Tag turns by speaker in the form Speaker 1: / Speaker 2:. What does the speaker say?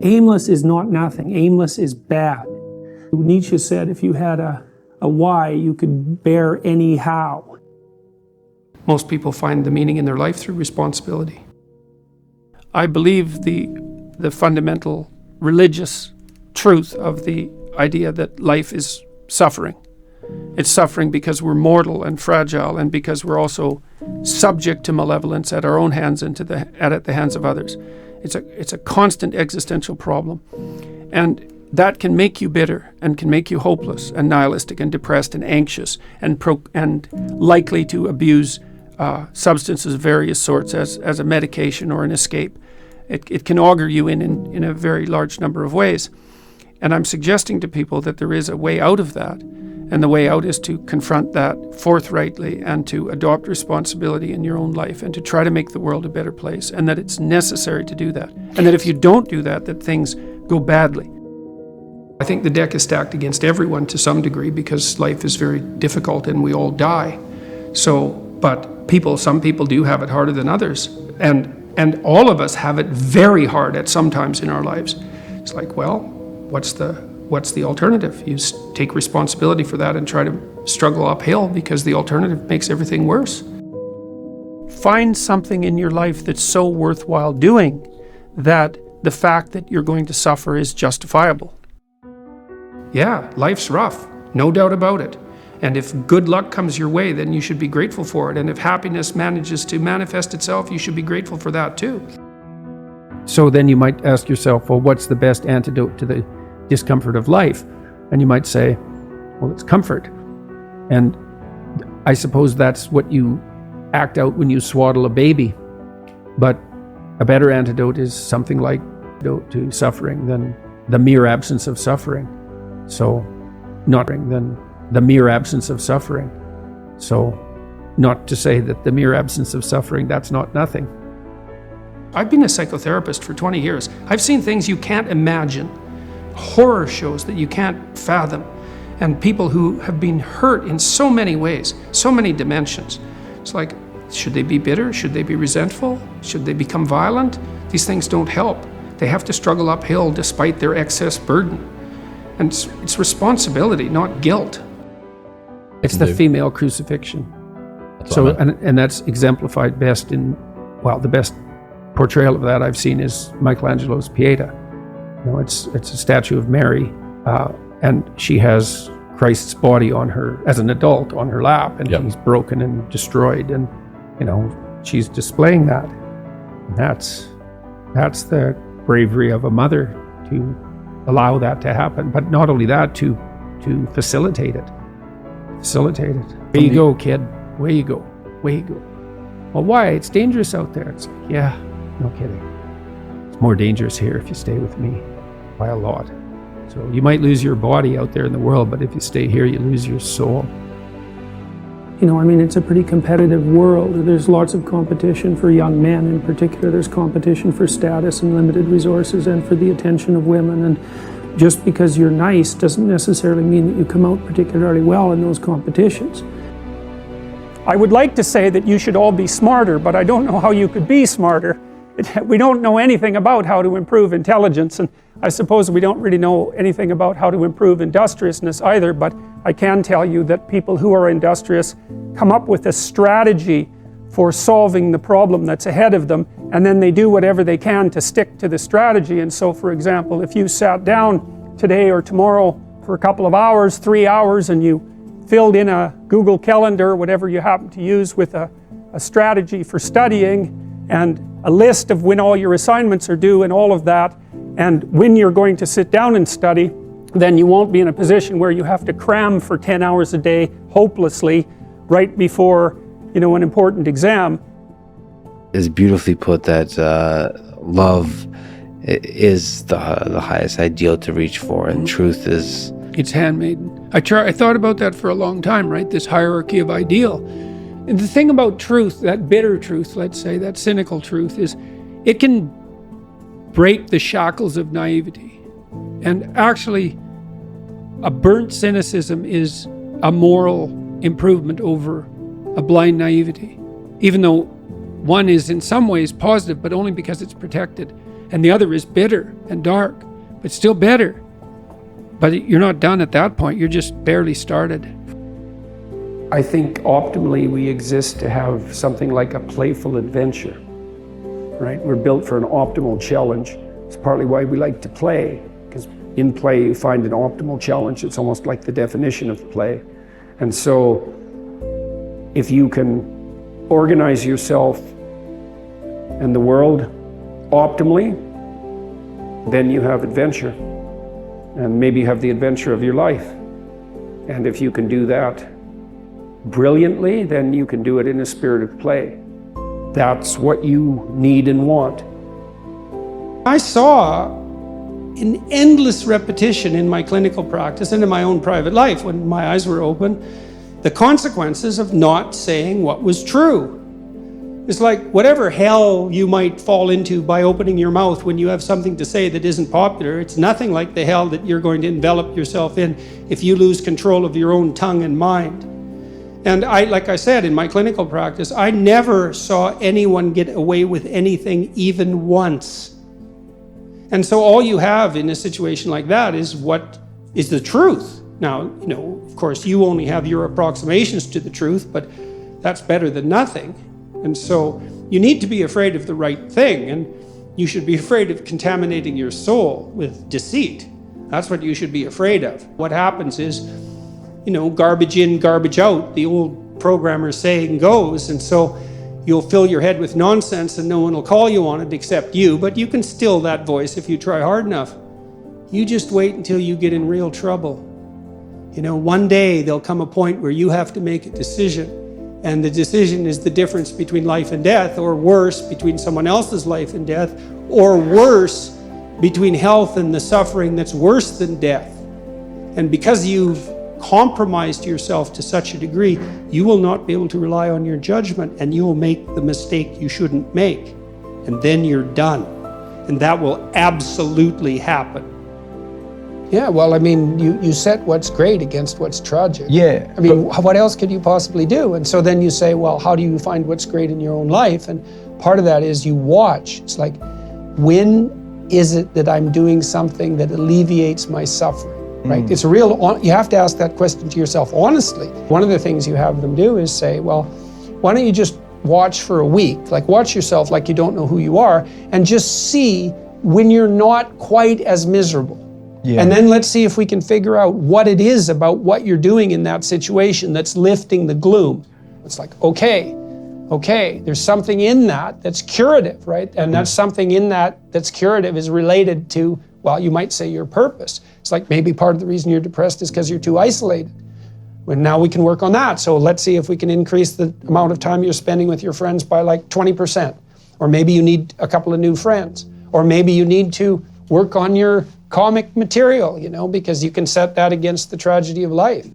Speaker 1: Aimless is not nothing. Aimless is bad. Nietzsche said if you had a why, you could bear any how. Most people find the meaning in their life through responsibility. I believe the fundamental religious truth of the idea that life is suffering. It's suffering because we're mortal and fragile, and because we're also subject to malevolence at our own hands and at the hands of others. It's a constant existential problem. And that can make you bitter and can make you hopeless and nihilistic and depressed and anxious and likely to abuse substances of various sorts as a medication or an escape. It can augur you in a very large number of ways. And I'm suggesting to people that there is a way out of that. And the way out is to confront that forthrightly and to adopt responsibility in your own life and to try to make the world a better place, and that it's necessary to do that. And that if you don't do that, that things go badly. I think the deck is stacked against everyone to some degree because life is very difficult and we all die. But some people do have it harder than others. And all of us have it very hard at some times in our lives. It's like, well, what's the alternative? You take responsibility for that and try to struggle uphill, because the alternative makes everything worse. Find something in your life that's so worthwhile doing that the fact that you're going to suffer is justifiable. Yeah, life's rough, no doubt about it. And if good luck comes your way, then you should be grateful for it. And if happiness manages to manifest itself, you should be grateful for that too. So then you might ask yourself, well, what's the best antidote to the discomfort of life? And you might say, well, it's comfort. And I suppose that's what you act out when you swaddle a baby. But a better antidote is something like to suffering than the mere absence of suffering. So not than the mere absence of suffering. So not to say that the mere absence of suffering, that's not nothing. I've been a psychotherapist for 20 years. I've seen things you can't imagine. Horror shows that you can't fathom, and people who have been hurt in so many ways, so many dimensions. It's like, should they be bitter? Should they be resentful? Should they become violent? These things don't help. They have to struggle uphill despite their excess burden. And it's responsibility, not guilt. It's the female crucifixion. And that's exemplified best the best portrayal of that I've seen is Michelangelo's Pieta. It's a statue of Mary, and she has Christ's body on her, as an adult, on her lap, and he's broken and destroyed, and she's displaying that. And that's the bravery of a mother to allow that to happen, but not only that, to facilitate it. Where you go, kid? Where you go? Well, why? It's dangerous out there. It's like, yeah, no kidding. It's more dangerous here if you stay with me by a lot. So you might lose your body out there in the world, but if you stay here, you lose your soul. It's a pretty competitive world. There's lots of competition for young men in particular. There's competition for status and limited resources and for the attention of women. And just because you're nice doesn't necessarily mean that you come out particularly well in those competitions. I would like to say that you should all be smarter, but I don't know how you could be smarter. We don't know anything about how to improve intelligence, and I suppose we don't really know anything about how to improve industriousness either, but I can tell you that people who are industrious come up with a strategy for solving the problem that's ahead of them, and then they do whatever they can to stick to the strategy. And so, for example, if you sat down today or tomorrow for a couple of hours, 3 hours, and you filled in a Google Calendar, whatever you happen to use, with a strategy for studying and a list of when all your assignments are due and all of that, and when you're going to sit down and study, then you won't be in a position where you have to cram for 10 hours a day hopelessly right before an important exam.
Speaker 2: It's beautifully put that love is the highest ideal to reach for, and truth is...
Speaker 1: It's handmade. I thought about that for a long time, right? This hierarchy of ideal. And the thing about truth, that bitter truth, let's say, that cynical truth, is it can break the shackles of naivety. And actually, a burnt cynicism is a moral improvement over a blind naivety, even though one is in some ways positive, but only because it's protected. And the other is bitter and dark, but still better. But you're not done at that point, you're just barely started. I think optimally we exist to have something like a playful adventure, right? We're built for an optimal challenge. It's partly why we like to play, because in play you find an optimal challenge. It's almost like the definition of play. And so if you can organize yourself and the world optimally, then you have adventure. And maybe you have the adventure of your life. And if you can do that brilliantly, then you can do it in a spirit of play. That's what you need and want. I saw in endless repetition in my clinical practice and in my own private life, when my eyes were open, the consequences of not saying what was true. It's like whatever hell you might fall into by opening your mouth when you have something to say that isn't popular, it's nothing like the hell that you're going to envelop yourself in if you lose control of your own tongue and mind. And like I said, in my clinical practice, I never saw anyone get away with anything even once. And so all you have in a situation like that is what is the truth. Now, of course, you only have your approximations to the truth, but that's better than nothing. And so you need to be afraid of the right thing, and you should be afraid of contaminating your soul with deceit. That's what you should be afraid of. What happens is, garbage in, garbage out, the old programmer saying goes, and so you'll fill your head with nonsense and no one will call you on it except you, but you can still that voice if you try hard enough. You just wait until you get in real trouble. One day there'll come a point where you have to make a decision, and the decision is the difference between life and death, or worse, between someone else's life and death, or worse, between health and the suffering that's worse than death. And because you've compromised yourself to such a degree, you will not be able to rely on your judgment, and you will make the mistake you shouldn't make. And then you're done. And that will absolutely happen. Yeah, well, you set what's great against what's tragic.
Speaker 3: Yeah.
Speaker 1: What else could you possibly do? And so then you say, well, how do you find what's great in your own life? And part of that is you watch. It's like, when is it that I'm doing something that alleviates my suffering? Right? It's you have to ask that question to yourself honestly. One of the things you have them do is say, well, why don't you just watch for a week? Like, watch yourself like you don't know who you are, and just see when you're not quite as miserable. Yeah. And then let's see if we can figure out what it is about what you're doing in that situation that's lifting the gloom. It's like, okay, there's something in that that's curative, right? And that's something in that that's curative is related to, well, you might say your purpose. It's like maybe part of the reason you're depressed is because you're too isolated. Well, now we can work on that. So let's see if we can increase the amount of time you're spending with your friends by like 20%. Or maybe you need a couple of new friends. Or maybe you need to work on your comic material, because you can set that against the tragedy of life.